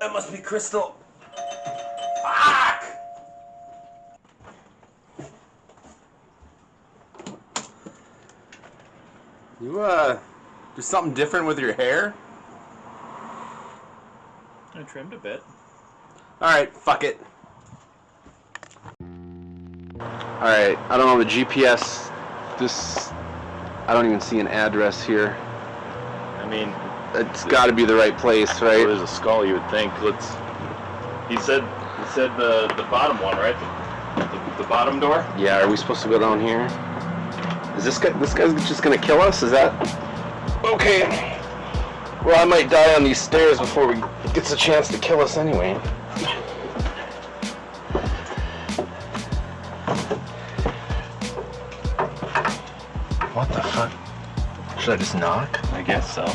That must be Crystal. Fuck! You, do something different with your hair? I trimmed a bit. Alright, fuck it. Alright, I don't know the GPS. I don't even see an address here. I mean, It's gotta be the right place, right? there's a skull, you would think. He said the bottom one, right? The bottom door? Yeah, are we supposed to go down here? Is this guy's just gonna kill us? Is that... Okay. Well, I might die on these stairs before he gets a chance to kill us anyway. What the fuck? Should I just knock? I guess so.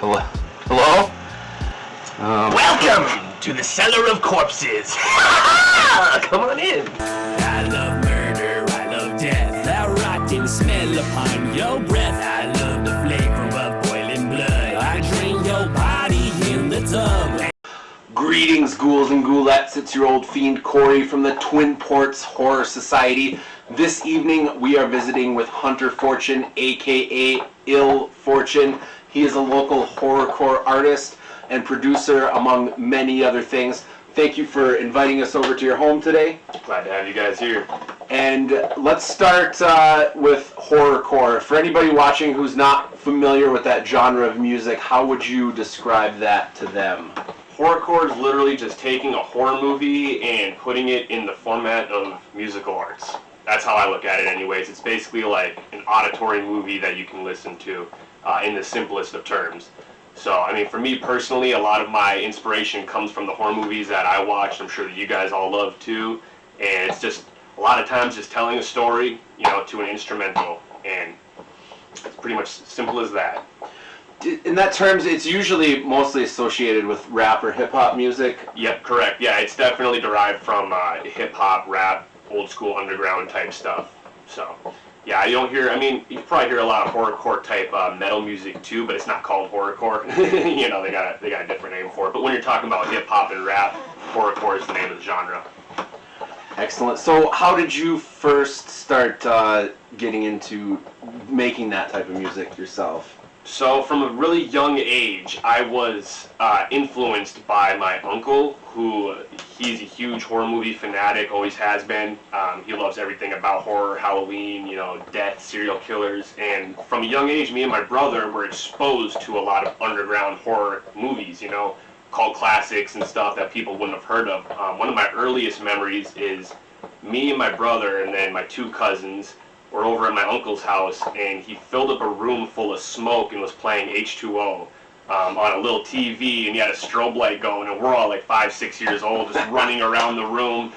Hello? Hello? Welcome to the Cellar of Corpses. Come on in. I love murder, I love death, that rotten smell upon your breath. I love the flavor of boiling blood. I drain your body in the tub. Greetings, ghouls and ghoulettes. It's your old fiend Corey from the Twin Ports Horror Society. This evening we are visiting with Hunter Fortune, aka Ill Fortune. He is a local horrorcore artist and producer, among many other things. Thank you for inviting us over to your home today. Glad to have you guys here. And let's start with horrorcore. For anybody watching who's not familiar with that genre of music, how would you describe that to them? Horrorcore is literally just taking a horror movie and putting it in the format of musical arts. That's how I look at it anyways. It's basically like an auditory movie that you can listen to in the simplest of terms. So, I mean, for me personally, a lot of my inspiration comes from the horror movies that I watched. I'm sure that you guys all love too. And it's just, a lot of times, just telling a story, to an instrumental. And it's pretty much simple as that. In that terms, it's usually mostly associated with rap or hip-hop music. Yep, correct. Yeah, it's definitely derived from hip-hop, rap, old school underground type stuff. So, yeah, you probably hear a lot of horrorcore type metal music too, but it's not called horrorcore. They got a different name for it. But when you're talking about hip-hop and rap, horrorcore is the name of the genre. Excellent. So how did you first start getting into making that type of music yourself? So from a really young age, I was influenced by my uncle, he's a huge horror movie fanatic, always has been. He loves everything about horror, Halloween, death, serial killers. And from a young age, me and my brother were exposed to a lot of underground horror movies, cult classics and stuff that people wouldn't have heard of. One of my earliest memories is me and my brother and then my two cousins were over at my uncle's house, and he filled up a room full of smoke and was playing H2O on a little TV, and he had a strobe light going, and we're all like 5, 6 years old, just running around the room,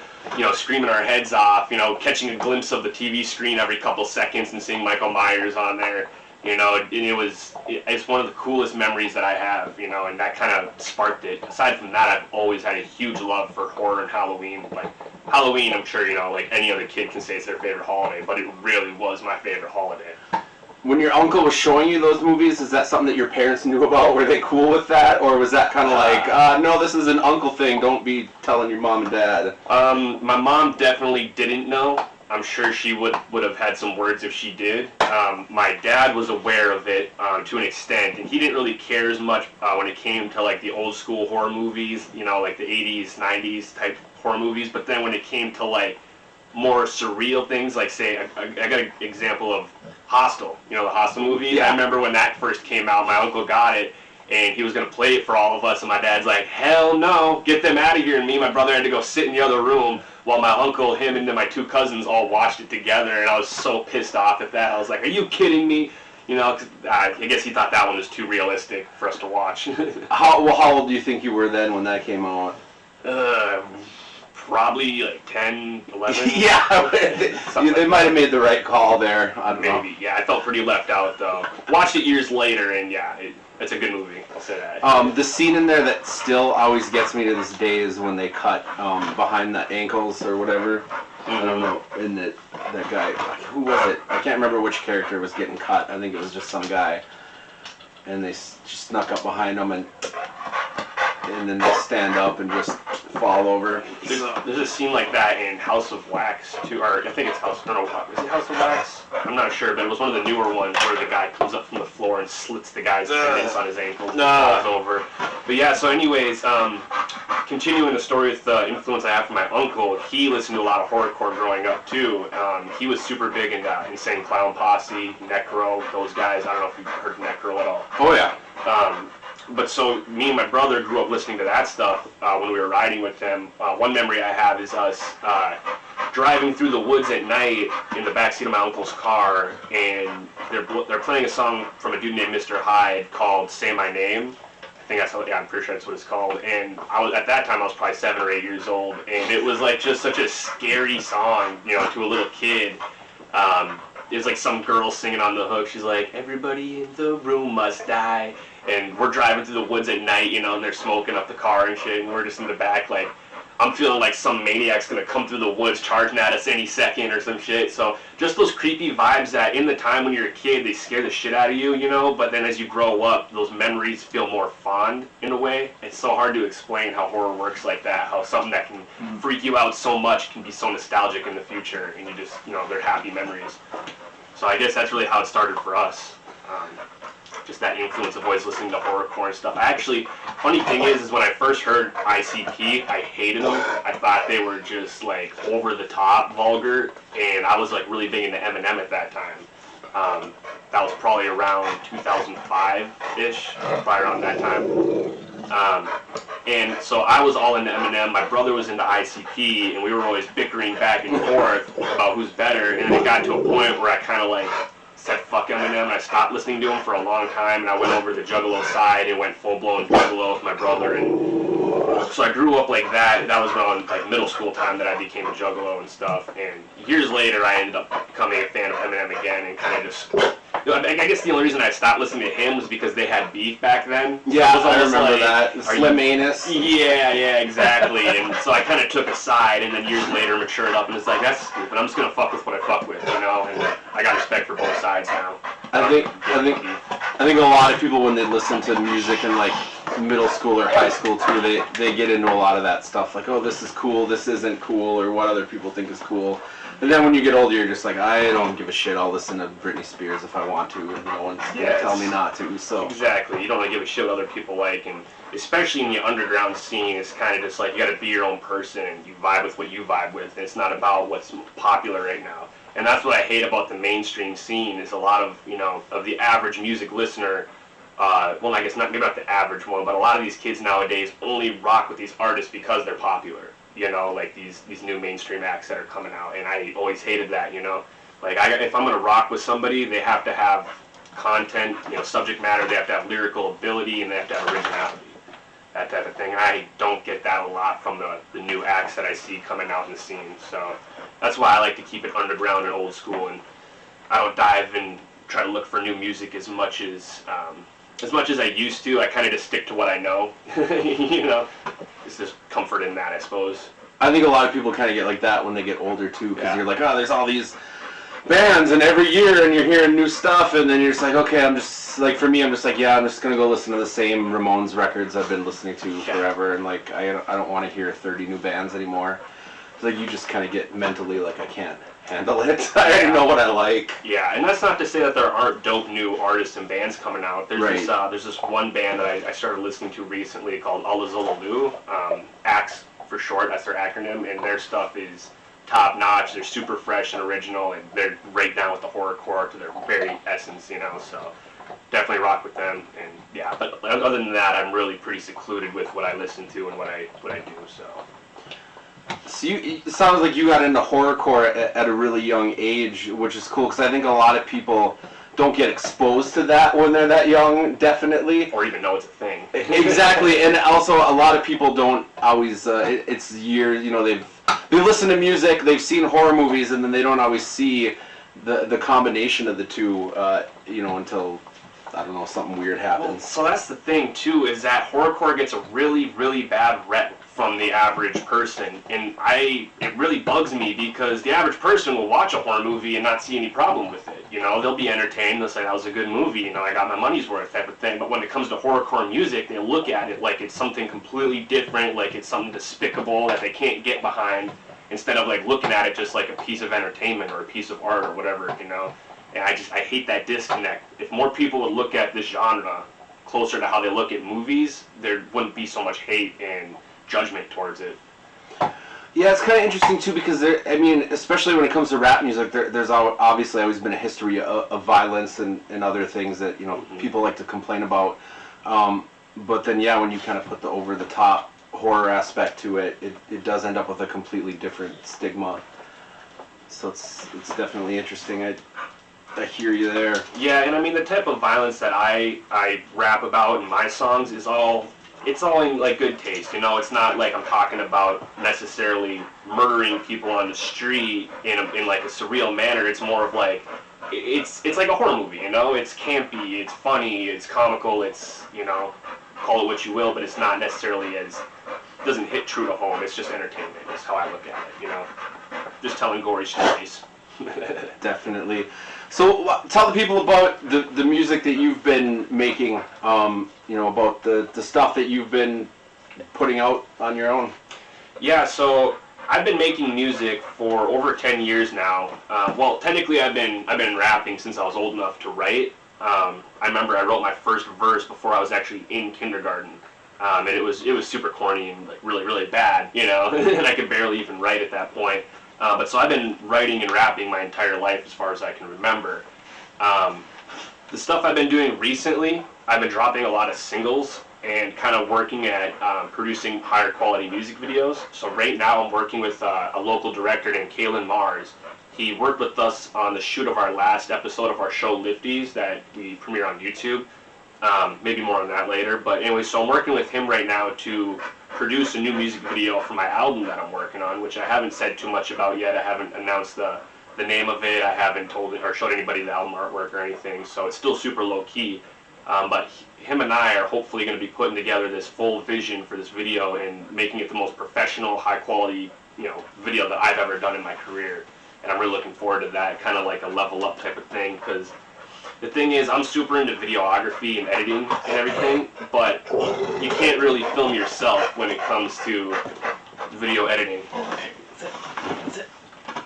screaming our heads off, catching a glimpse of the TV screen every couple seconds and seeing Michael Myers on there, and it's one of the coolest memories that I have, and that kind of sparked it. Aside from that, I've always had a huge love for horror and Halloween. Like Halloween, I'm sure, like any other kid can say it's their favorite holiday, but it really was my favorite holiday. When your uncle was showing you those movies, is that something that your parents knew about? Were they cool with that? Or was that kind of like, no, this is an uncle thing, don't be telling your mom and dad? My mom definitely didn't know. I'm sure she would have had some words if she did. My dad was aware of it to an extent, and he didn't really care as much when it came to like the old school horror movies, like the 80s, 90s type horror movies. But then when it came to like more surreal things, like say, I got an example of Hostel, the Hostel movie. Yeah. I remember when that first came out, my uncle got it, and he was going to play it for all of us, and my dad's like, hell no, get them out of here. And me and my brother had to go sit in the other room while my uncle, him, and then my two cousins all watched it together, and I was so pissed off at that. I was like, are you kidding me? I guess he thought that one was too realistic for us to watch. How old do you think you were then when that came out? Probably like 10, 11. Yeah, they might have made the right call there. I don't know. Maybe, yeah. I felt pretty left out, though. Watched it years later, and yeah, it's a good movie. I'll say that. The scene in there that still always gets me to this day is when they cut behind the ankles or whatever. I don't know, and that guy, who was it? I can't remember which character was getting cut. I think it was just some guy, and they just snuck up behind him, and then they stand up and just fall over. There's a scene like that in House of Wax too, or I think it's House. I don't know. Is it House of Wax? I'm not sure, but it was one of the newer ones where the guy comes up from the floor and slits the guy's tendons on his ankle and falls over. But yeah, so anyways, continuing the story with the influence I have from my uncle, he listened to a lot of horrorcore growing up too. He was super big into Insane Clown Posse, Necro, those guys. I don't know if you've heard of Necro at all. Oh yeah. But so me and my brother grew up listening to that stuff when we were riding with them. One memory I have is us driving through the woods at night in the backseat of my uncle's car, and they're playing a song from a dude named Mr. Hyde called "Say My Name." I think I'm pretty sure that's what it's called. And at that time I was probably 7 or 8 years old, and it was like just such a scary song, to a little kid. There's like some girl singing on the hook. She's like, "Everybody in the room must die." And we're driving through the woods at night, and they're smoking up the car and shit, and we're just in the back, like, I'm feeling like some maniac's gonna come through the woods charging at us any second or some shit. So just those creepy vibes that in the time when you're a kid, they scare the shit out of you, but then as you grow up, those memories feel more fond in a way. It's so hard to explain how horror works like that, how something that can freak you out so much can be so nostalgic in the future, and you just, they're happy memories. So I guess that's really how it started for us. Just that influence of always listening to horrorcore and stuff. Funny thing is when I first heard ICP, I hated them. I thought they were just like over the top vulgar, and I was like really big into Eminem at that time. That was probably around 2005-ish, probably around that time. And so I was all into Eminem, my brother was into ICP, and we were always bickering back and forth about who's better, and it got to a point where I kind of like said fuck Eminem, and I stopped listening to him for a long time, and I went over the Juggalo side and went full-blown Juggalo with my brother, and so I grew up like that. That was around like middle school time that I became a Juggalo and stuff, and years later I ended up becoming a fan of Eminem again, and kind of just, I guess the only reason I stopped listening to him was because they had beef back then. Yeah, so I remember that. Slim Anus. Yeah, exactly. And so I kind of took a side, and then years later matured up, and it's like, that's stupid. I'm just gonna fuck with what I fuck with, and I got respect for both sides now. I think a lot of people, when they listen to music in like middle school or high school too, they get into a lot of that stuff, like, oh, this is cool, this isn't cool, or what other people think is cool. And then when you get older, you're just like, I don't give a shit. I'll listen to Britney Spears if I want to, and no one's gonna tell me not to. So exactly, you don't really give a shit what other people like, and especially in the underground scene, it's kind of just like you got to be your own person, and you vibe with what you vibe with. And it's not about what's popular right now. And that's what I hate about the mainstream scene is a lot of of the average music listener. Well, I guess maybe not the average one, but a lot of these kids nowadays only rock with these artists because they're popular. Like these new mainstream acts that are coming out, and I always hated that. Like if I'm gonna rock with somebody, they have to have content, subject matter. They have to have lyrical ability, and they have to have originality. That type of thing. And I don't get that a lot from the new acts that I see coming out in the scene. So that's why I like to keep it underground and old school, and I don't dive and try to look for new music as much as I used to. I kind of just stick to what I know. It's just comfort in that, I suppose. I think a lot of people kind of get like that when they get older too, because you're like, oh, there's all these bands, and every year, and you're hearing new stuff, and then you're just like, okay, I'm just like, for me, I'm just like, yeah, I'm just gonna go listen to the same Ramones records I've been listening to forever, and like, I don't want to hear 30 new bands anymore. It's like you just kind of get mentally like, I can't handle it. I already know what I like. Yeah, and that's not to say that there aren't dope new artists and bands coming out. There's this one band that I started listening to recently called Alazolalu, AXE for short, that's their acronym, and their stuff is top notch. They're super fresh and original, and they're right down with the horrorcore to their very essence, so definitely rock with them. And yeah, but other than that, I'm really pretty secluded with what I listen to and what I do, so. So it sounds like you got into horrorcore at a really young age, which is cool, because I think a lot of people don't get exposed to that when they're that young, definitely. Or even know it's a thing. Exactly, and also a lot of people don't always, it's years, they listen to music, they've seen horror movies, and then they don't always see the combination of the two, until, I don't know, something weird happens. Well, so that's the thing, too, is that horrorcore gets a really, really bad rep from the average person, and it really bugs me because the average person will watch a horror movie and not see any problem with it. You know, they'll be entertained, they'll say that was a good movie, you know, I got my money's worth type of thing. But when it comes to horrorcore music, they look at it like it's something completely different, like it's something despicable that they can't get behind, instead of like looking at it just like a piece of entertainment or a piece of art or whatever, you know. And I hate that disconnect. If more people would look at this genre closer to how they look at movies, there wouldn't be so much hate and judgment towards it. Yeah, it's kind of interesting too because I mean, especially when it comes to rap music, there's obviously always been a history of violence and other things that, you know, people like to complain about. But then, yeah, when you kind of put the over-the-top horror aspect to it, it does end up with a completely different stigma. So it's definitely interesting. I hear you there. Yeah, and I mean the type of violence that I rap about in my songs is all in like good taste, you know. It's not like I'm talking about necessarily murdering people on the street in like a surreal manner. It's more of like it's like a horror movie, you know. It's campy, it's funny, it's comical, it's, you know, call it what you will, but it's not necessarily doesn't hit true to home. It's just entertainment. Is how I look at it, you know. Just telling gory stories. Definitely. So tell the people about the music that you've been making, you know, about the stuff that you've been putting out on your own. Yeah, so I've been making music for over 10 years now. Well, technically I've been rapping since I was old enough to write. I remember I wrote my first verse before I was actually in kindergarten. And it was super corny and like really, really bad, you know, and I could barely even write at that point. But so I've been writing and rapping my entire life as far as I can remember. The stuff I've been doing recently, I've been dropping a lot of singles and kind of working at producing higher quality music videos. So right now I'm working with a local director named Kalen Mars. He worked with us on the shoot of our last episode of our show Lifties that we premiere on YouTube. Maybe more on that later. But anyway, so I'm working with him right now to produce a new music video for my album that I'm working on, which I haven't said too much about yet. I haven't announced the name of it. I haven't told or showed anybody the album artwork or anything, so it's still super low key. But him and I are hopefully going to be putting together this full vision for this video and making it the most professional, high quality, you know, video that I've ever done in my career. And I'm really looking forward to that, kind of like a level up type of thing, because the thing is, I'm super into videography and editing and everything, but you can't really film yourself when it comes to video editing.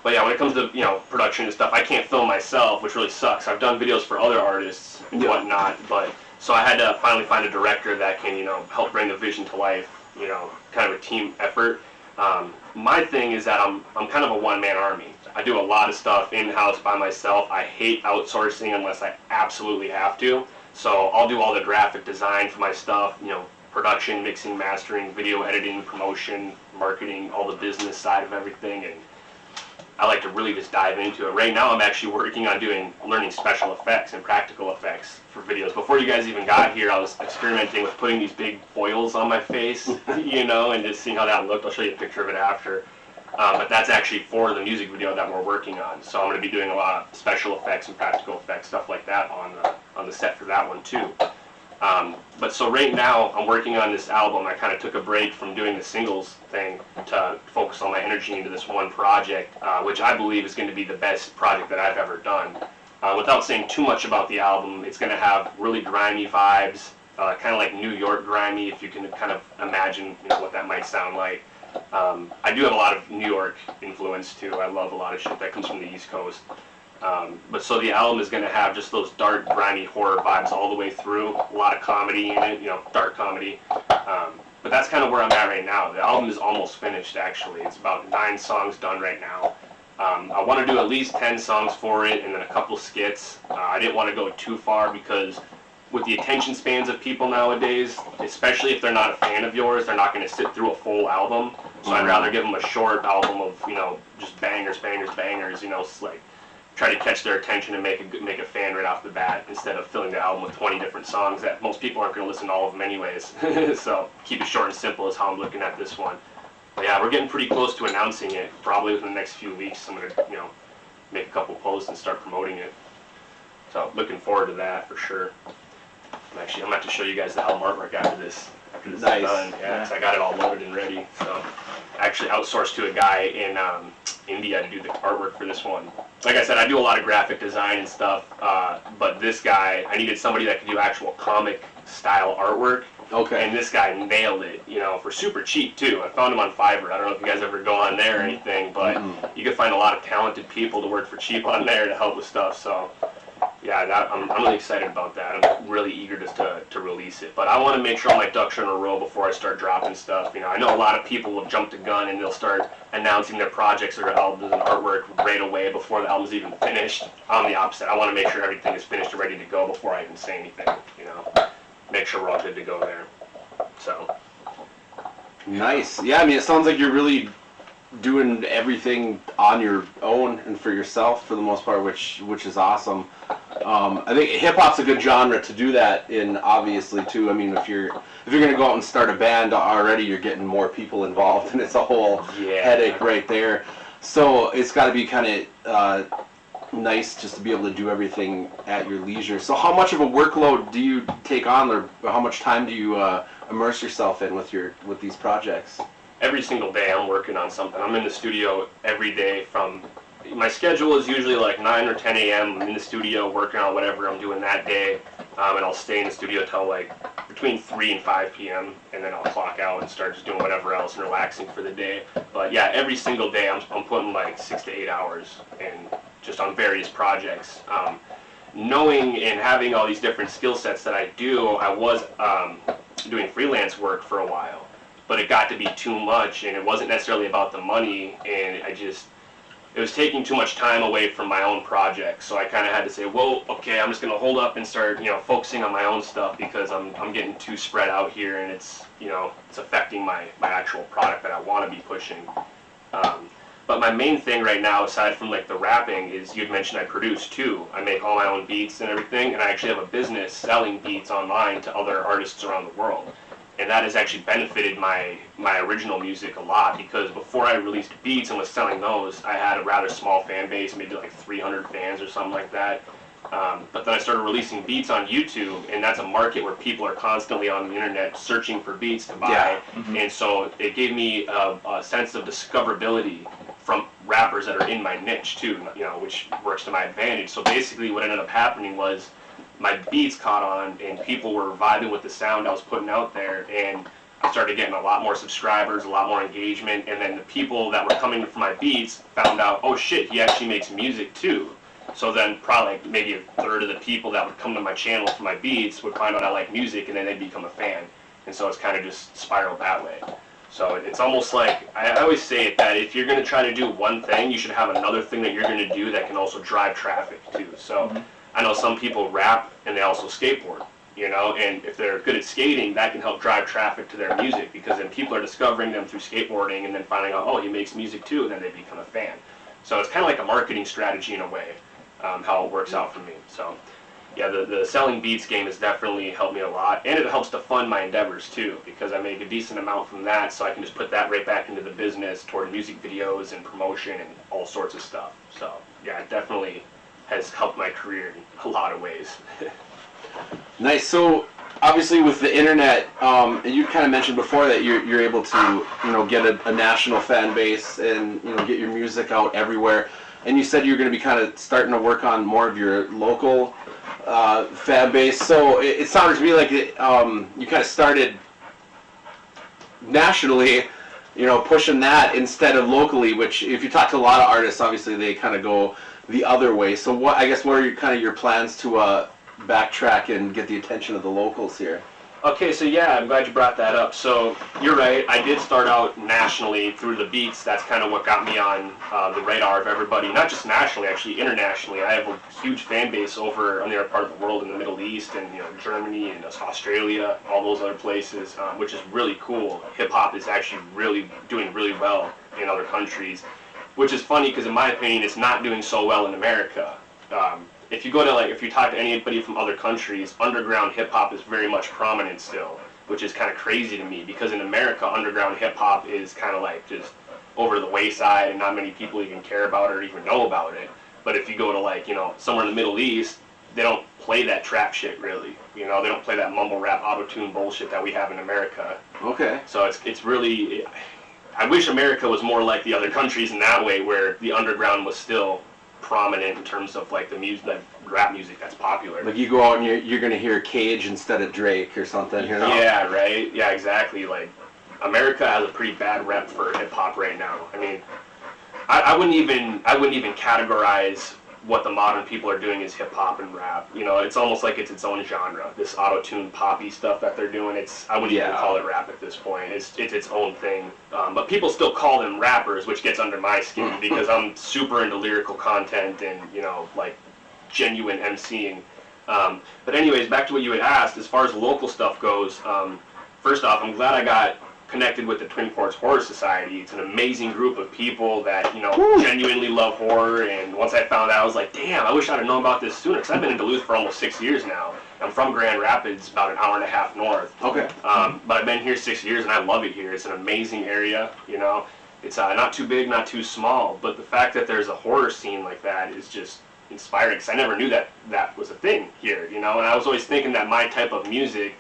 But yeah, when it comes to, you know, production and stuff, I can't film myself, which really sucks. I've done videos for other artists and whatnot, but so I had to finally find a director that can, you know, help bring the vision to life, you know, kind of a team effort. My thing is that I'm kind of a one-man army. I do a lot of stuff in-house by myself. I hate outsourcing unless I absolutely have to. So I'll do all the graphic design for my stuff, you know, production, mixing, mastering, video editing, promotion, marketing, all the business side of everything, and I like to really just dive into it. Right now I'm actually working on learning special effects and practical effects for videos. Before you guys even got here, I was experimenting with putting these big foils on my face, you know, and just seeing how that looked. I'll show you a picture of it after. But that's actually for the music video that we're working on. So I'm going to be doing a lot of special effects and practical effects, stuff like that on the set for that one too. But so right now I'm working on this album. I kind of took a break from doing the singles thing to focus all my energy into this one project, which I believe is going to be the best project that I've ever done. Without saying too much about the album, it's going to have really grimy vibes, kind of like New York grimy, if you can kind of imagine, you know, what that might sound like. I do have a lot of New York influence too. I love a lot of shit that comes from the East Coast. But so the album is going to have just those dark, grimy horror vibes all the way through. A lot of comedy in it, you know, dark comedy. But that's kind of where I'm at right now. The album is almost finished, actually. It's about 9 songs done right now. I want to do at least 10 songs for it and then a couple skits. I didn't want to go too far because with the attention spans of people nowadays, especially if they're not a fan of yours, they're not going to sit through a full album. So I'd rather give them a short album of, you know, just bangers, bangers, bangers, you know, like try to catch their attention and make a fan right off the bat instead of filling the album with 20 different songs that most people aren't going to listen to all of them anyways. So keep it short and simple is how I'm looking at this one. But yeah, we're getting pretty close to announcing it. Probably within the next few weeks, I'm going to, you know, make a couple posts and start promoting it. So looking forward to that for sure. I'm going to have to show you guys the album artwork after this. after this Nice. is done. Yeah, so I got it all loaded and ready. So I actually outsourced to a guy in India to do the artwork for this one. Like I said, I do a lot of graphic design and stuff, but this guy, I needed somebody that could do actual comic style artwork. Okay. And this guy nailed it, you know, for super cheap too. I found him on Fiverr. I don't know if you guys ever go on there or anything, but you can find a lot of talented people to work for cheap on there to help with stuff. So yeah, I'm really excited about that. I'm really eager just to release it. But I want to make sure all my ducks are in a row before I start dropping stuff. You know, I know a lot of people will jump the gun and they'll start announcing their projects or their albums and artwork right away before the album's even finished. I'm the opposite. I want to make sure everything is finished and ready to go before I even say anything, you know. Make sure we're all good to go there. So. Nice. Yeah, I mean, it sounds like you're really doing everything on your own and for yourself for the most part, which is awesome. I think hip hop's a good genre to do that in, obviously too. I mean, if you're gonna go out and start a band already, you're getting more people involved, and it's a whole headache right there. So it's got to be kind of nice just to be able to do everything at your leisure. So how much of a workload do you take on, or how much time do you immerse yourself in with these projects? Every single day I'm working on something. I'm in the studio every day. My schedule is usually like 9 or 10 a.m. I'm in the studio working on whatever I'm doing that day, and I'll stay in the studio till like between 3 and 5 p.m. and then I'll clock out and start just doing whatever else and relaxing for the day. But yeah, every single day I'm putting like 6 to 8 hours in just on various projects. Knowing and having all these different skill sets that I do, I was doing freelance work for a while, but it got to be too much, and it wasn't necessarily about the money, and it was taking too much time away from my own projects. So I kind of had to say, well, okay, I'm just going to hold up and start, focusing on my own stuff, because I'm getting too spread out here, and it's affecting my actual product that I want to be pushing. But my main thing right now, aside from like the rapping, is you'd mentioned I produce too. I make all my own beats and everything, and I actually have a business selling beats online to other artists around the world. And that has actually benefited my original music a lot, because before I released beats and was selling those, I had a rather small fan base, maybe like 300 fans or something like that. But then I started releasing beats on YouTube, and that's a market where people are constantly on the internet searching for beats to buy. Yeah. Mm-hmm. And so it gave me a sense of discoverability from rappers that are in my niche too, which works to my advantage. So basically what ended up happening was my beats caught on, and people were vibing with the sound I was putting out there, and I started getting a lot more subscribers, a lot more engagement, and then the people that were coming for my beats found out, oh shit, he actually makes music too. So then probably like maybe a third of the people that would come to my channel for my beats would find out I like music, and then they'd become a fan. And so it's kind of just spiraled that way. So it's almost like, I always say it, that if you're going to try to do one thing, you should have another thing that you're going to do that can also drive traffic too. So I know some people rap and they also skateboard, and if they're good at skating, that can help drive traffic to their music, because then people are discovering them through skateboarding and then finding out, oh, he makes music too, and then they become a fan. So it's kind of like a marketing strategy in a way, how it works out for me. So yeah, the selling beats game has definitely helped me a lot, and it helps to fund my endeavors too, because I make a decent amount from that, so I can just put that right back into the business toward music videos and promotion and all sorts of stuff. So yeah, it definitely has helped my career in a lot of ways. Nice. So obviously with the internet, and you kind of mentioned before that you're able to get a national fan base and get your music out everywhere. And you said you're going to be kind of starting to work on more of your local fan base. So it sounded to me like you kind of started nationally, pushing that instead of locally. Which, if you talk to a lot of artists, obviously they kind of go the other way. So what are your plans to backtrack and get the attention of the locals here? Okay, so yeah, I'm glad you brought that up. So you're right, I did start out nationally through the beats. That's kind of what got me on the radar of everybody, not just nationally, actually internationally. I have a huge fan base over on the other part of the world, in the Middle East and Germany and Australia, all those other places, which is really cool. Hip hop is actually really doing really well in other countries, which is funny because in my opinion, it's not doing so well in America. If you go to if you talk to anybody from other countries, underground hip hop is very much prominent still, which is kind of crazy to me, because in America, underground hip hop is kind of like just over the wayside, and not many people even care about it or even know about it. But if you go to somewhere in the Middle East, they don't play that trap shit really. You know, they don't play that mumble rap auto-tune bullshit that we have in America. Okay. So it's really, I wish America was more like the other countries in that way, where the underground was still prominent in terms of like the music, like rap music that's popular. Like you go out and you're gonna hear Cage instead of Drake or something. You know? Yeah, right. Yeah, exactly. Like America has a pretty bad rep for hip hop right now. I mean, I wouldn't even categorize what the modern people are doing as hip hop and rap. You know, it's almost like it's its own genre. This auto-tune poppy stuff that they're doing, I wouldn't even call it rap at this point. It's its own thing. But people still call them rappers, which gets under my skin because I'm super into lyrical content and, you know, like genuine MCing. But anyways, back to what you had asked, as far as local stuff goes, first off, I'm glad I got connected with the Twin Ports Horror Society. It's an amazing group of people that, you know, genuinely love horror, and once I found out, I was like, damn, I wish I'd have known about this sooner, because I've been in Duluth for almost 6 years now. I'm from Grand Rapids, about an hour and a half north. Okay. But I've been here 6 years, and I love it here. It's an amazing area, you know. It's not too big, not too small, but the fact that there's a horror scene like that is just inspiring, because I never knew that that was a thing here, you know, and I was always thinking that my type of music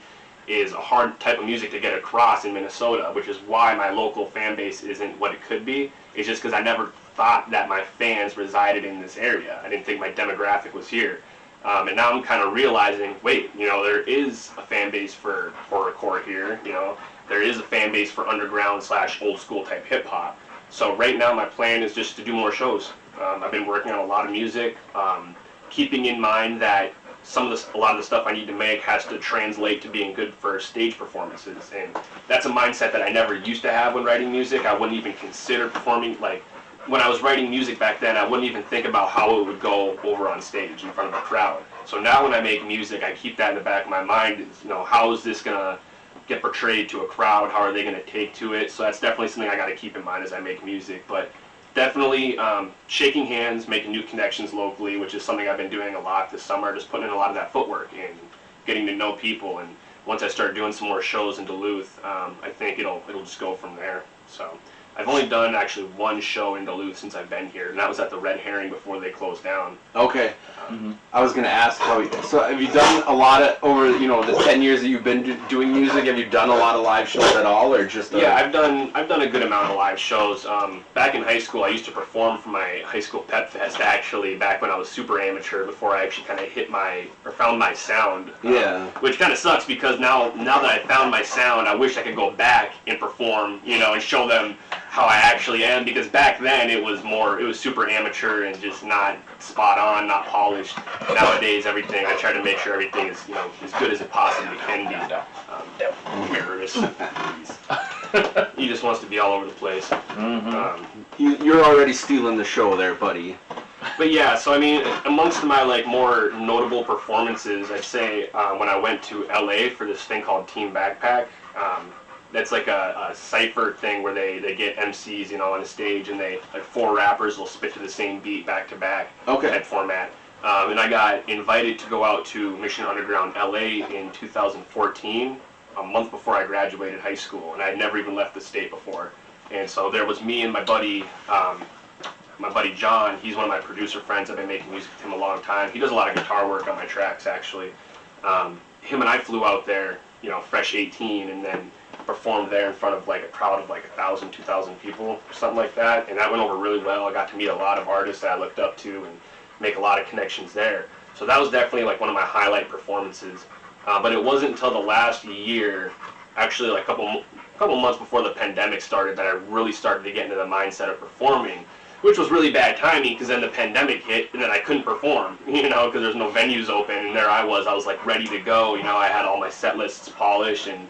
is a hard type of music to get across in Minnesota, which is why my local fan base isn't what it could be. It's just because I never thought that my fans resided in this area. I didn't think my demographic was here. And now I'm kind of realizing, wait, you know, there is a fan base for horrorcore here, you know. There is a fan base for underground / old school type hip hop. So right now my plan is just to do more shows. I've been working on a lot of music, keeping in mind that a lot of the stuff I need to make has to translate to being good for stage performances, and that's a mindset that I never used to have when writing music. I wouldn't even consider performing, like when I was writing music back then, I wouldn't even think about how it would go over on stage in front of a crowd. So now when I make music, I keep that in the back of my mind, is, you know, how is this gonna get portrayed to a crowd? How are they gonna take to it? So that's definitely something I gotta keep in mind as I make music. But definitely shaking hands, making new connections locally, which is something I've been doing a lot this summer, just putting in a lot of that footwork and getting to know people. And once I start doing some more shows in Duluth, I think it'll just go from there. So I've only done actually one show in Duluth since I've been here, and that was at the Red Herring before they closed down. Okay. I was gonna ask, so have you done a lot of, over, you know, the 10 years that you've been doing music, have you done a lot of live shows at all, or just? Yeah, I've done a good amount of live shows. Back in high school, I used to perform for my high school pep fest, actually, back when I was super amateur, before I actually kind of found my sound. Yeah. Which kind of sucks, because now that I found my sound, I wish I could go back and perform, you know, and show them how I actually am, because back then it was super amateur and just not spot on, not polished. Nowadays, everything, I try to make sure everything is, you know, as good as it possibly can be. Terrorist. He just wants to be all over the place. You're already stealing the show there, buddy. But yeah, so I mean, amongst my like more notable performances, I'd say when I went to LA for this thing called Team Backpack, that's like a cypher thing where they get MCs, you know, on a stage, and they, like, 4 rappers will spit to the same beat back to back type format. And I got invited to go out to Mission Underground LA in 2014, a month before I graduated high school, and I had never even left the state before. And so there was me and my buddy John. He's one of my producer friends. I've been making music with him a long time. He does a lot of guitar work on my tracks, actually. Him and I flew out there, you know, fresh 18, and then performed there in front of like a crowd of like 1,000, 2,000 people, something like that, and that went over really well. I got to meet a lot of artists that I looked up to and make a lot of connections there. So that was definitely like one of my highlight performances. But it wasn't until the last year, actually like a couple months before the pandemic started, that I really started to get into the mindset of performing, which was really bad timing, because then the pandemic hit and then I couldn't perform, you know, because there's no venues open, and there I was like ready to go, you know, I had all my set lists polished and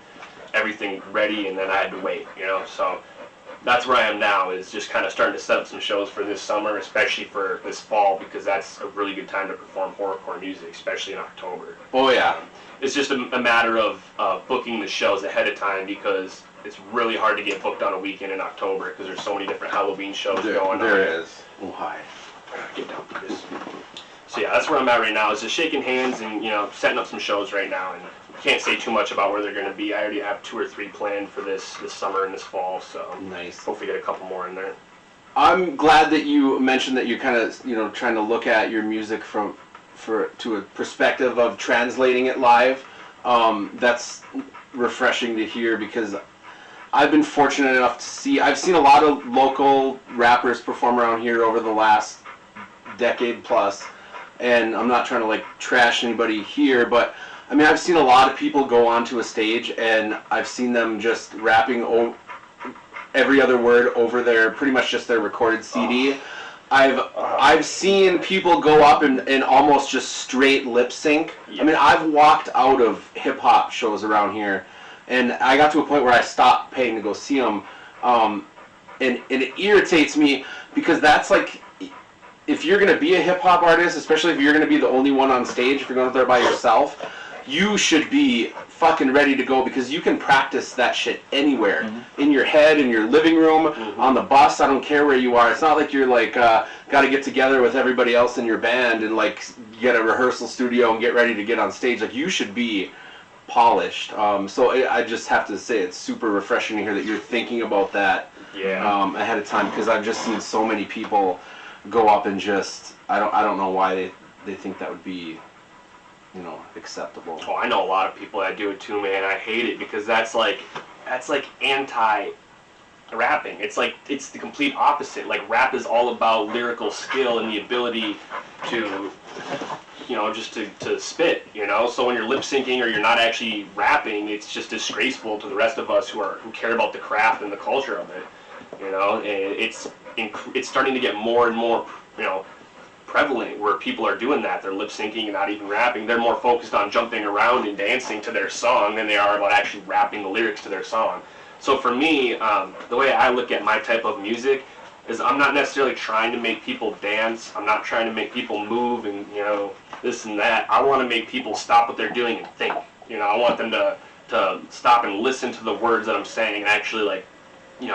everything ready, and then I had to wait, you know. So that's where I am now, is just kind of starting to set up some shows for this summer, especially for this fall, because that's a really good time to perform horrorcore music, especially in October. Oh yeah. It's just a matter of booking the shows ahead of time, because it's really hard to get booked on a weekend in October, because there's so many different Halloween shows going on. There is. Oh, hi. Get down to this. So yeah, that's where I'm at right now, is just shaking hands and, you know, setting up some shows right now, and can't say too much about where they're going to be. I already have 2 or 3 planned for this summer and this fall, so nice. Hopefully get a couple more in there. I'm glad that you mentioned that you're kind of, you know, trying to look at your music from to a perspective of translating it live. That's refreshing to hear because I've been fortunate enough to I've seen a lot of local rappers perform around here over the last decade plus, and I'm not trying to like trash anybody here, but I mean I've seen a lot of people go onto a stage and I've seen them just rapping every other word over pretty much just their recorded CD. I've seen people go up and almost just straight lip sync. I mean, I've walked out of hip hop shows around here, and I got to a point where I stopped paying to go see them, and it irritates me because that's like, if you're gonna be a hip hop artist, especially if you're gonna be the only one on stage, if you're going up there by yourself, you should be fucking ready to go because you can practice that shit anywhere. In your head, in your living room, on the bus, I don't care where you are. It's not like you're like got to get together with everybody else in your band and like get a rehearsal studio and get ready to get on stage. Like you should be polished. So I just have to say it's super refreshing to hear that you're thinking about that ahead of time because I've just seen so many people go up and just I don't know why they think that would be acceptable. Oh, I know a lot of people that do it too, man. I hate it because that's like anti-rapping. It's the complete opposite. Like rap is all about lyrical skill and the ability to, just to spit. So when you're lip syncing or you're not actually rapping, it's just disgraceful to the rest of us who care about the craft and the culture of it. And it's starting to get more and more, prevalent where people are doing that. They're lip syncing and not even rapping. They're more focused on jumping around and dancing to their song than they are about actually rapping the lyrics to their song. So for me, the way I look at my type of music is I'm not necessarily trying to make people dance. I'm not trying to make people move and this and that. I want to make people stop what they're doing and think. I want them to stop and listen to the words that I'm saying and actually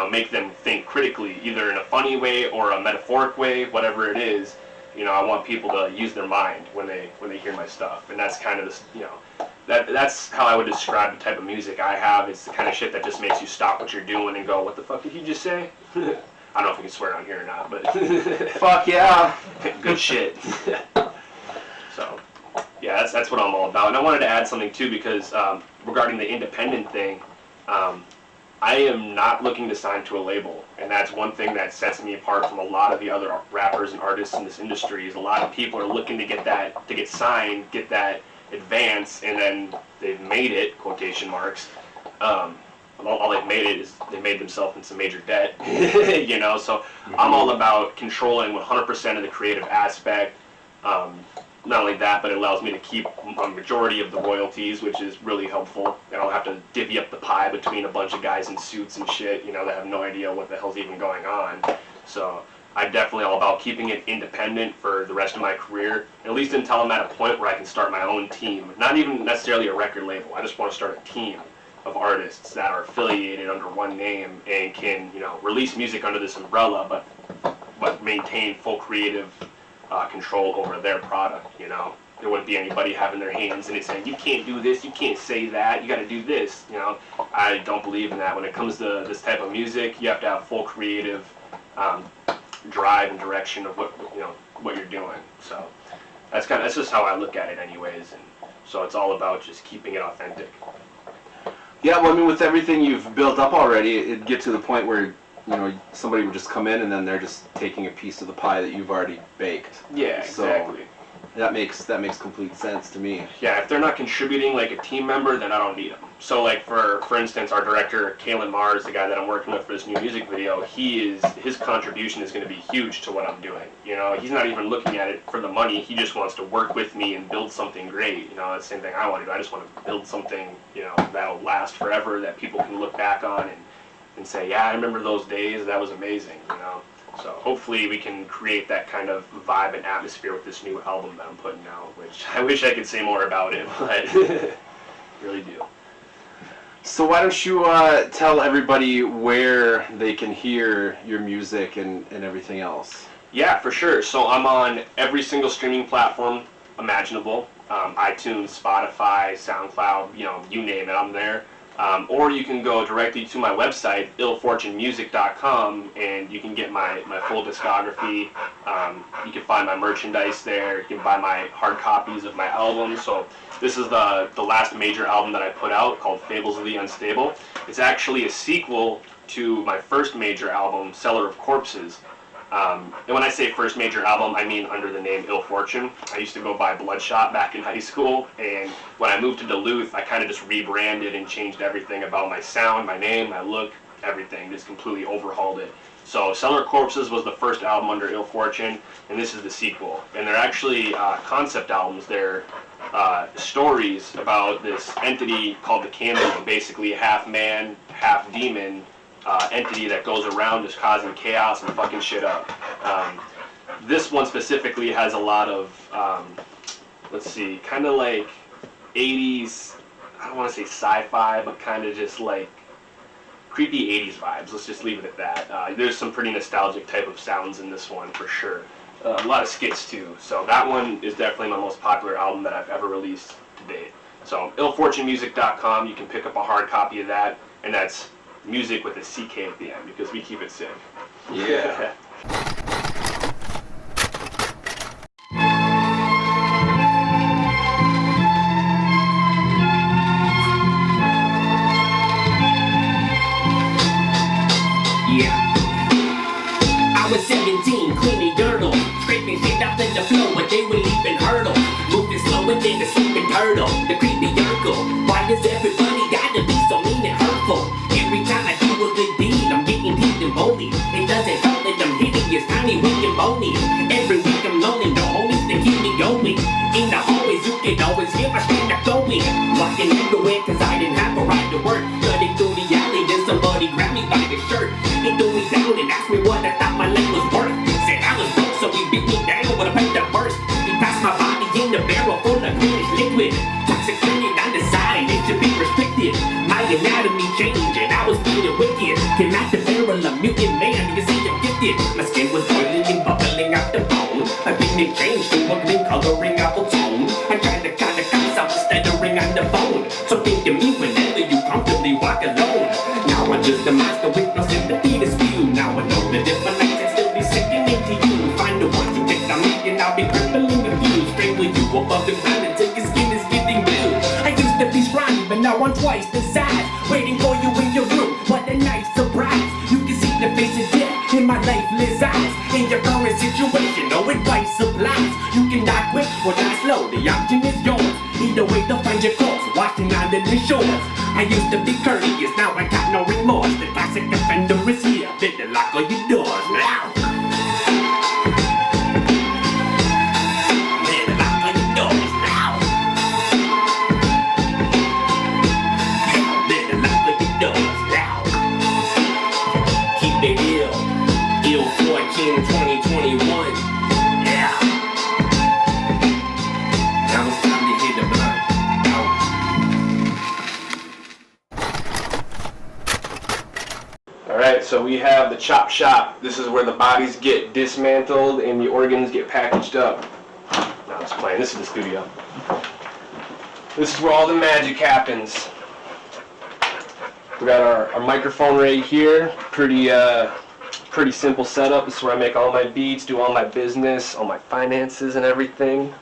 make them think critically, either in a funny way or a metaphoric way, whatever it is. I want people to use their mind when they hear my stuff, and that's kind of this, that's how I would describe the type of music I have. It's the kind of shit that just makes you stop what you're doing and go, "What the fuck did he just say?" I don't know if we can swear on here or not, but fuck yeah, good shit. So, yeah, that's what I'm all about. And I wanted to add something too because regarding the independent thing. I am not looking to sign to a label, and that's one thing that sets me apart from a lot of the other rappers and artists in this industry. Is a lot of people are looking to get signed, get that advance, and then they've made it, quotation marks. All they've made it is they made themselves in some major debt, So I'm all about controlling 100% of the creative aspect. Not only that, but it allows me to keep a majority of the royalties, which is really helpful. I don't have to divvy up the pie between a bunch of guys in suits and shit, that have no idea what the hell's even going on. So I'm definitely all about keeping it independent for the rest of my career, at least until I'm at a point where I can start my own team. Not even necessarily a record label. I just want to start a team of artists that are affiliated under one name and can, release music under this umbrella, but maintain full creative control over their product. There wouldn't be anybody having their hands in it saying, you can't do this, you can't say that, you got to do this. I don't believe in that. When it comes to this type of music, you have to have full creative drive and direction of what you're doing. So that's just how I look at it anyways. And so it's all about just keeping it authentic. Yeah, well, I mean, with everything you've built up already, it'd get to the point where somebody would just come in and then they're just taking a piece of the pie that you've already baked. Yeah, exactly. So that makes complete sense to me. Yeah, if they're not contributing like a team member, then I don't need them. So like for instance, our director, Kalen Mars, the guy that I'm working with for this new music video, his contribution is going to be huge to what I'm doing. He's not even looking at it for the money. He just wants to work with me and build something great. That's the same thing I want to do. I just want to build something, that'll last forever, that people can look back on and say, yeah, I remember those days, that was amazing, So hopefully we can create that kind of vibe and atmosphere with this new album that I'm putting out, which I wish I could say more about it, but really do. So why don't you tell everybody where they can hear your music and everything else? Yeah, for sure. So I'm on every single streaming platform imaginable, iTunes, Spotify, SoundCloud, you name it, I'm there. Or you can go directly to my website, illfortunemusic.com, and you can get my full discography. You can find my merchandise there. You can buy my hard copies of my albums. So this is the last major album that I put out, called Fables of the Unstable. It's actually a sequel to my first major album, Cellar of Corpses. And when I say first major album, I mean under the name Ill Fortune. I used to go by Bloodshot back in high school, and when I moved to Duluth, I kind of just rebranded and changed everything about my sound, my name, my look, everything, just completely overhauled it. So Cellar of Corpses was the first album under Ill Fortune, and this is the sequel. And they're actually concept albums. They're stories about this entity called the Candyman, basically a half man, half demon entity that goes around just causing chaos and fucking shit up. This one specifically has a lot of, let's see, kind of like 80s, I don't want to say sci-fi, but kind of just like creepy 80s vibes. Let's just leave it at that. There's some pretty nostalgic type of sounds in this one for sure. A lot of skits too. So that one is definitely my most popular album that I've ever released to date. So illfortunemusic.com, you can pick up a hard copy of that, and that's music with a CK at the end, because we keep it sick. Yeah. I was 17, cleaning girdle, scraping shit out to the floor, but they were leaping hurdle, moving slower than a sleeping turtle, the creepy Urkel. Why does everybody gotta be so mean and hurtful? Every time I do a good deed, I'm getting teased and bullied. It doesn't help that I'm hideous, tiny, weak and bony. Every week I'm lonely, no homies to keep me going. In the hallways you can always hear my stand up going. Walking everywhere cause I didn't have a ride to work. Cutting through the alley, then somebody grabbed me by the shirt. He threw me down and asked me what I thought my life was worth. Said I was broke, so he beat me down with a paint that burst. He passed my body in a barrel full of greenish liquid. Toxic training on the side, it should be restricted. My anatomy changed and I was feeling wicked. Came out the barrel of Mutant Man, you can see I'm gifted. My skin was boiling and bubbling out the bone. My pigment changed to a green coloring apple tone. I tried to kind of cops, I was stuttering on the phone. So think of me whenever you comfortably walk alone. Now I'm just a monster with no sympathy to spew. Now I know that if my nights I still be sickening to you. Find the ones who take on me and I'll be crippling the view. Strangle you above the ground until your skin is getting blue. I used to be scrawny, but now I'm twice the size. Waiting for you in your room, what a nice surprise. You can see the face of death in my lifeless eyes. In your current situation, no advice applies. You can die quick or die slow, the option is yours. Either way to find your clothes, watching under the shores. I used to be courteous, now I got no remorse. The toxic offender is here, better lock all your doors now. Better lock all your doors now. Better lock all your doors now. Keep it ill, Ill Fortune 2021. Yeah. Now it's time to hit the blunt. Alright, so we have the chop shop. This is where the bodies get dismantled and the organs get packaged up. No, I'm just playing. This is the studio. This is where all the magic happens. We got our microphone right here. Pretty simple setup. This is where I make all my beats, do all my business, all my finances and everything.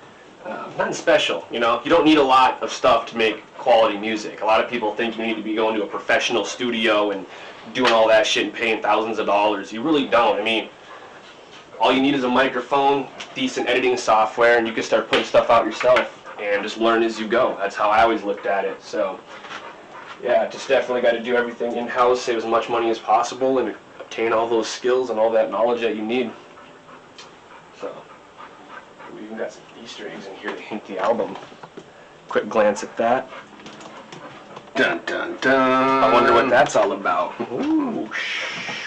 Nothing special, you know. You don't need a lot of stuff to make quality music. A lot of people think you need to be going to a professional studio and doing all that shit and paying thousands of dollars. You really don't. I mean, all you need is a microphone, decent editing software, and you can start putting stuff out yourself and just learn as you go. That's how I always looked at it. So, yeah, just definitely got to do everything in-house, save as much money as possible, and obtain all those skills and all that knowledge that you need. So, we even got some Easter eggs in here to hint the album. Quick glance at that. Dun dun dun. I wonder what that's all about. Ooh,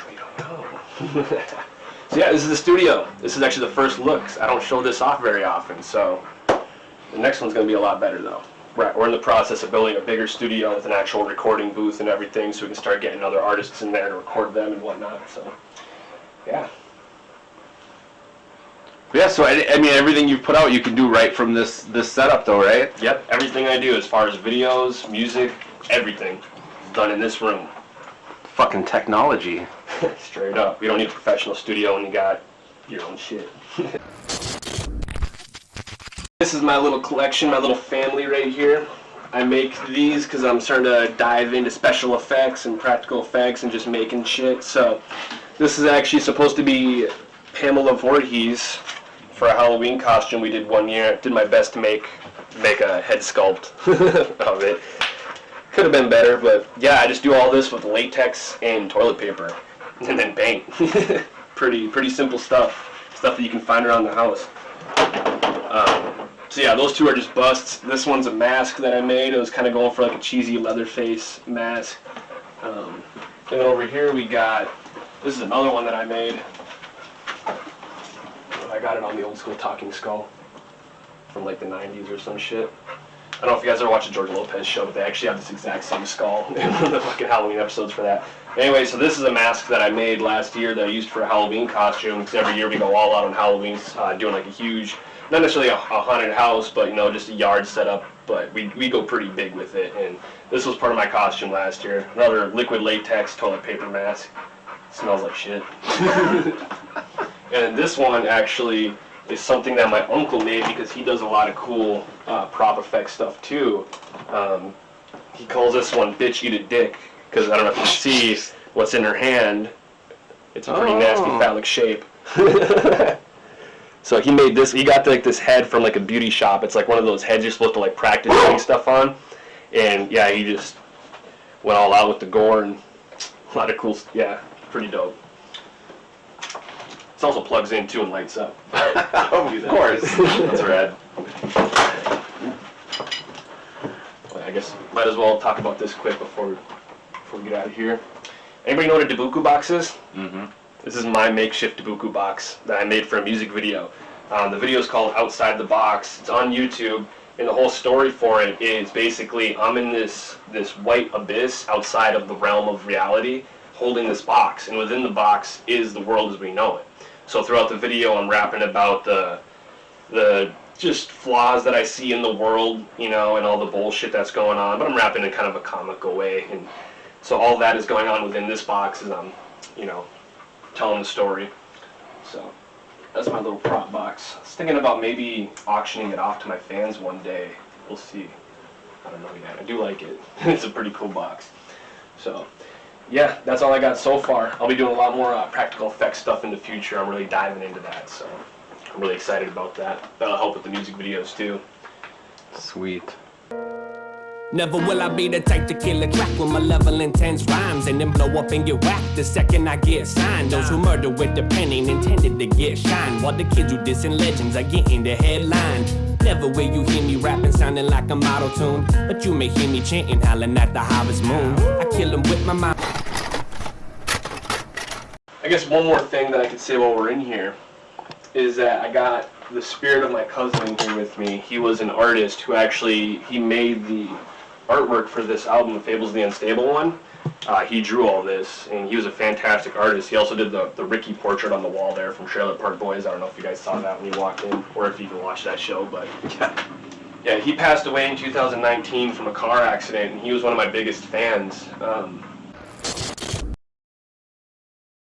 we don't know. So yeah, this is the studio. This is actually the first look. I don't show this off very often, so the next one's going to be a lot better though. We're in the process of building a bigger studio with an actual recording booth and everything, so we can start getting other artists in there to record them and whatnot. So, yeah. Yeah, so I mean, everything you've put out, you can do right from this setup, though, right? Yep, everything I do as far as videos, music, everything. done in this room. Fucking technology. Straight up. You don't need a professional studio when you got your own shit. This is my little collection, my little family right here. I make these because I'm starting to dive into special effects and practical effects and just making shit. So this is actually supposed to be Pamela Voorhees for a Halloween costume we did one year. Did my best to make a head sculpt of it. Could have been better, but yeah, I just do all this with latex and toilet paper and then paint. Pretty simple stuff. Stuff that you can find around the house. So yeah, those two are just busts. This one's a mask that I made. It was kind of going for like a cheesy Leatherface mask. And then over here we got, this is another one that I made. I got it on the old school Talking Skull from like the 90s or some shit. I don't know if you guys ever watched the George Lopez show, but they actually have this exact same skull in one of the fucking Halloween episodes for that. Anyway, so this is a mask that I made last year that I used for a Halloween costume, because every year we go all out on Halloween, doing like a huge, not necessarily a haunted house, but you know, just a yard setup, but we go pretty big with it, and this was part of my costume last year. Another liquid latex toilet paper mask. It smells like shit. And this one actually is something that my uncle made because he does a lot of cool prop effect stuff too. He calls this one Bitch Eat a Dick, because I don't know if you see what's in her hand. It's a pretty nasty phallic shape. So he made this, he got like this head from like a beauty shop. It's like one of those heads you're supposed to like practice doing stuff on. And yeah, he just went all out with the gore and a lot of cool, yeah, pretty dope. This also plugs in too and lights up. Of course. That's rad. Well, I guess might as well talk about this quick before we get out of here. Anybody know what a Dabuku box is? Mm-hmm. This is my makeshift Dabuku box that I made for a music video. The video is called Outside the Box. It's on YouTube, and the whole story for it is basically I'm in this white abyss outside of the realm of reality, holding this box, and within the box is the world as we know it. So throughout the video, I'm rapping about the just flaws that I see in the world, you know, and all the bullshit that's going on. But I'm rapping in kind of a comical way, and so all that is going on within this box as I'm, you know, telling the story. So that's my little prop box. I was thinking about maybe auctioning it off to my fans one day. We'll see. I don't know yet. I do like it. It's a pretty cool box. So yeah, that's all I got so far. I'll be doing a lot more practical effects stuff in the future. I'm really diving into that, so I'm really excited about that. That'll help with the music videos too. Sweet. Never will I be the type to kill a track with my level intense rhymes and then blow up and get whacked the second I get signed. Those who murder with the pen ain't intended to get shine, while the kids who dissing legends are getting the headlines. Never will you hear me rapping sounding like I'm auto-tuned, but you may hear me chanting, howling at the harvest moon. I kill them with my mouth. I guess one more thing that I could say while we're in here is that I got the spirit of my cousin here with me. He was an artist who actually, he made the artwork for this album, Fables the Unstable one. He drew all this, and he was a fantastic artist. He also did the Ricky portrait on the wall there from Trailer Park Boys. I don't know if you guys saw that when you walked in, or if you even watched that show, but yeah, he passed away in 2019 from a car accident, and he was one of my biggest fans.